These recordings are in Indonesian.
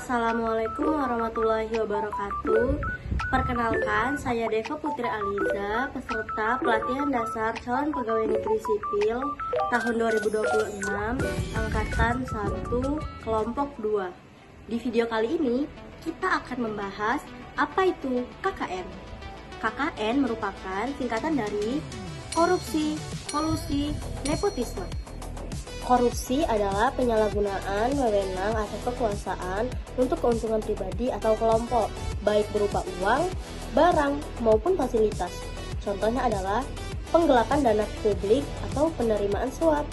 Assalamualaikum warahmatullahi wabarakatuh. Perkenalkan, saya Deva Putri Aliza, peserta pelatihan dasar calon pegawai negeri sipil tahun 2026, angkatan 1, kelompok 2. Di video kali ini, kita akan membahas apa itu KKN. KKN merupakan singkatan dari korupsi, kolusi, nepotisme. Korupsi adalah penyalahgunaan wewenang atau kekuasaan untuk keuntungan pribadi atau kelompok, baik berupa uang, barang, maupun fasilitas. Contohnya adalah penggelapan dana publik atau penerimaan suap.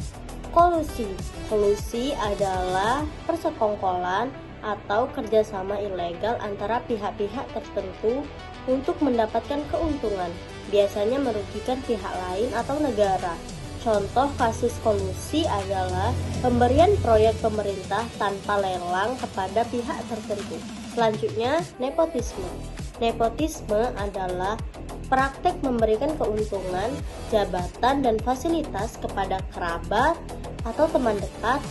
Kolusi adalah persekongkolan atau kerjasama ilegal antara pihak-pihak tertentu untuk mendapatkan keuntungan, biasanya merugikan pihak lain atau negara. Contoh kasus kolusi adalah pemberian proyek pemerintah tanpa lelang kepada pihak tertentu. Selanjutnya, nepotisme. Nepotisme adalah praktek memberikan keuntungan, jabatan, dan fasilitas kepada kerabat atau teman dekat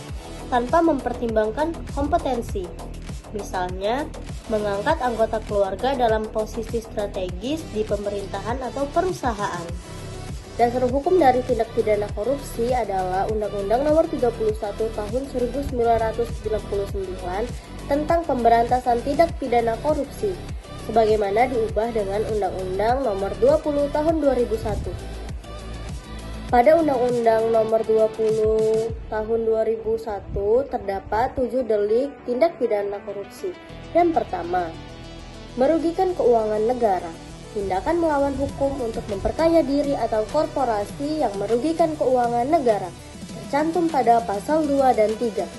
tanpa mempertimbangkan kompetensi. Misalnya, mengangkat anggota keluarga dalam posisi strategis di pemerintahan atau perusahaan. Dasar hukum dari tindak pidana korupsi adalah Undang-Undang Nomor 31 Tahun 1999 tentang pemberantasan tindak pidana korupsi, sebagaimana diubah dengan Undang-Undang Nomor 20 Tahun 2001. Pada Undang-Undang Nomor 20 Tahun 2001 terdapat 7 delik tindak pidana korupsi. Yang pertama, merugikan keuangan negara. Tindakan melawan hukum untuk memperkaya diri atau korporasi yang merugikan keuangan negara, tercantum pada pasal 2 dan 3.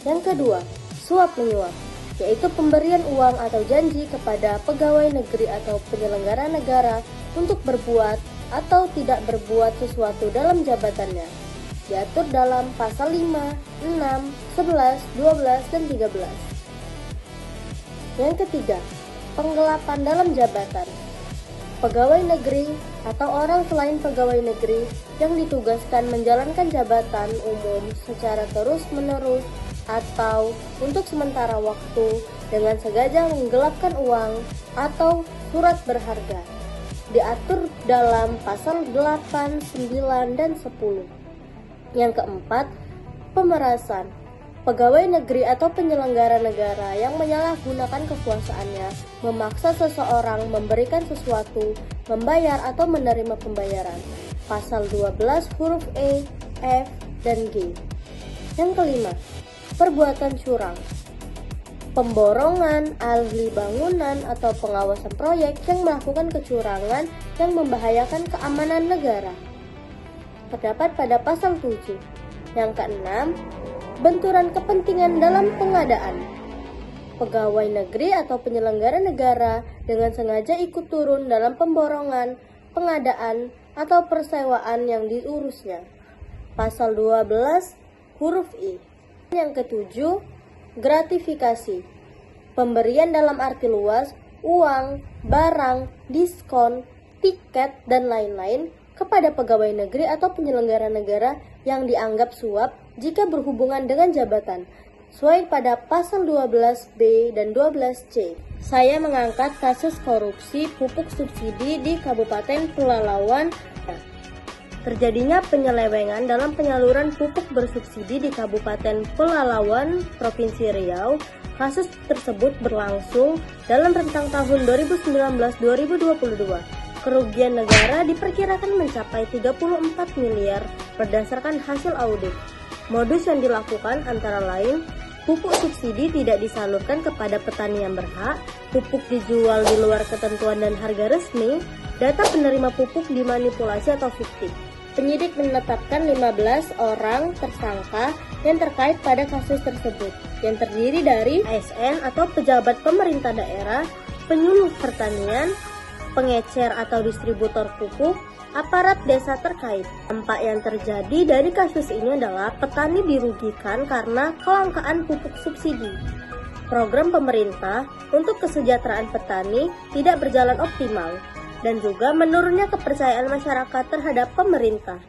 Yang kedua, suap menyuap, yaitu pemberian uang atau janji kepada pegawai negeri atau penyelenggara negara untuk berbuat atau tidak berbuat sesuatu dalam jabatannya. Diatur dalam pasal 5, 6, 11, 12, dan 13. Yang ketiga, penggelapan dalam jabatan. Pegawai negeri atau orang selain pegawai negeri yang ditugaskan menjalankan jabatan umum secara terus-menerus atau untuk sementara waktu dengan sengaja menggelapkan uang atau surat berharga. Diatur dalam pasal 8, 9, dan 10. Yang keempat, pemerasan. Pegawai negeri atau penyelenggara negara yang menyalahgunakan kekuasaannya memaksa seseorang memberikan sesuatu, membayar atau menerima pembayaran. Pasal 12 huruf E, F, dan G. Yang kelima, perbuatan curang. Pemborongan, ahli bangunan, atau pengawasan proyek yang melakukan kecurangan yang membahayakan keamanan negara. Terdapat pada pasal 7. Yang keenam, benturan kepentingan dalam pengadaan. Pegawai negeri atau penyelenggara negara dengan sengaja ikut turun dalam pemborongan, pengadaan, atau persewaan yang diurusnya. Pasal 12 huruf I. Yang ketujuh, gratifikasi. Pemberian dalam arti luas, uang, barang, diskon, tiket, dan lain-lain kepada pegawai negeri atau penyelenggara negara yang dianggap suap jika berhubungan dengan jabatan, sesuai pada pasal 12B dan 12C. Saya mengangkat kasus korupsi pupuk subsidi di Kabupaten Pelalawan. Terjadinya penyelewengan dalam penyaluran pupuk bersubsidi di Kabupaten Pelalawan, Provinsi Riau. Kasus tersebut berlangsung dalam rentang tahun 2019-2022. Kerugian negara diperkirakan mencapai 34 miliar berdasarkan hasil audit. Modus yang dilakukan antara lain, pupuk subsidi tidak disalurkan kepada petani yang berhak, pupuk dijual di luar ketentuan dan harga resmi, data penerima pupuk dimanipulasi atau fiktif. Penyidik menetapkan 15 orang tersangka yang terkait pada kasus tersebut, yang terdiri dari ASN atau pejabat pemerintah daerah, penyuluh pertanian, pengecer atau distributor pupuk, aparat desa terkait. Dampak yang terjadi dari kasus ini adalah petani dirugikan karena kelangkaan pupuk subsidi. Program pemerintah untuk kesejahteraan petani tidak berjalan optimal dan juga menurunnya kepercayaan masyarakat terhadap pemerintah.